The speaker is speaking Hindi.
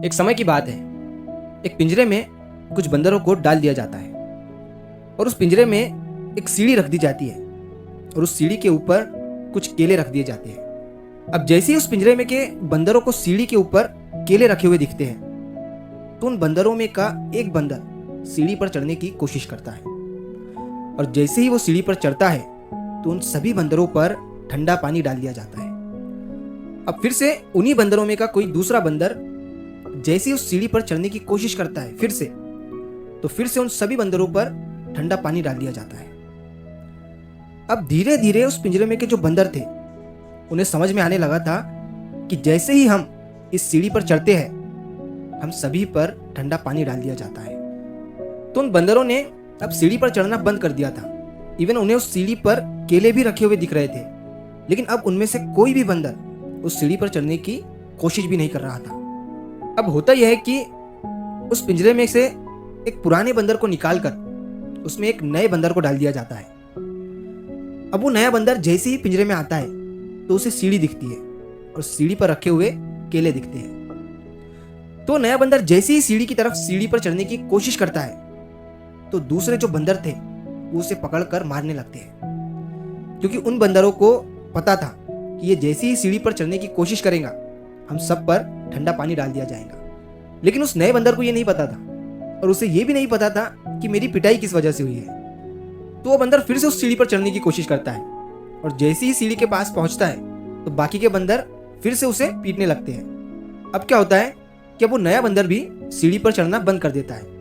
एक समय की बात है। एक पिंजरे में कुछ बंदरों को डाल दिया जाता है और उस पिंजरे में एक सीढ़ी रख दी जाती है और उस सीढ़ी के ऊपर कुछ केले रख दिए जाते हैं। अब जैसे ही उस पिंजरे में के बंदरों को सीढ़ी के ऊपर केले रखे हुए दिखते हैं तो उन बंदरों में का एक बंदर सीढ़ी पर चढ़ने की कोशिश करता है और जैसे ही वो सीढ़ी पर चढ़ता है तो उन सभी बंदरों पर ठंडा पानी डाल दिया जाता है। अब फिर से उन्हीं बंदरों में का कोई दूसरा बंदर जैसे ही उस सीढ़ी पर चढ़ने की कोशिश करता है फिर से उन सभी बंदरों पर ठंडा पानी डाल दिया जाता है। अब धीरे धीरे उस पिंजरे में के जो बंदर थे उन्हें समझ में आने लगा था कि जैसे ही हम इस सीढ़ी पर चढ़ते हैं हम सभी पर ठंडा पानी डाल दिया जाता है। तो उन बंदरों ने अब सीढ़ी पर चढ़ना बंद कर दिया था। इवन उन्हें उस सीढ़ी पर केले भी रखे हुए दिख रहे थे, लेकिन अब उनमें से कोई भी बंदर उस सीढ़ी पर चढ़ने की कोशिश भी नहीं कर रहा था। अब होता यह है कि उस पिंजरे में से एक पुराने बंदर को निकालकर उसमें एक नए बंदर को डाल दिया जाता है। अब वो नया बंदर जैसे ही पिंजरे में आता है तो उसे सीढ़ी दिखती है और सीढ़ी पर रखे हुए केले दिखते हैं। तो नया बंदर जैसे ही सीढ़ी की तरफ सीढ़ी पर चढ़ने की कोशिश करता है तो दूसरे जो बंदर थे वो उसे पकड़कर मारने लगते हैं, क्योंकि उन बंदरों को पता था कि ये जैसे ही सीढ़ी पर चढ़ने की कोशिश करेगा हम सब पर ठंडा पानी डाल दिया जाएगा। लेकिन उस नए बंदर को ये नहीं पता था और उसे ये भी नहीं पता था कि मेरी पिटाई किस वजह से हुई है। तो वो बंदर फिर से उस सीढ़ी पर चढ़ने की कोशिश करता है और जैसे ही सीढ़ी के पास पहुंचता है तो बाकी के बंदर फिर से उसे पीटने लगते हैं। अब क्या होता है कि अब वो नया बंदर भी सीढ़ी पर चढ़ना बंद कर देता है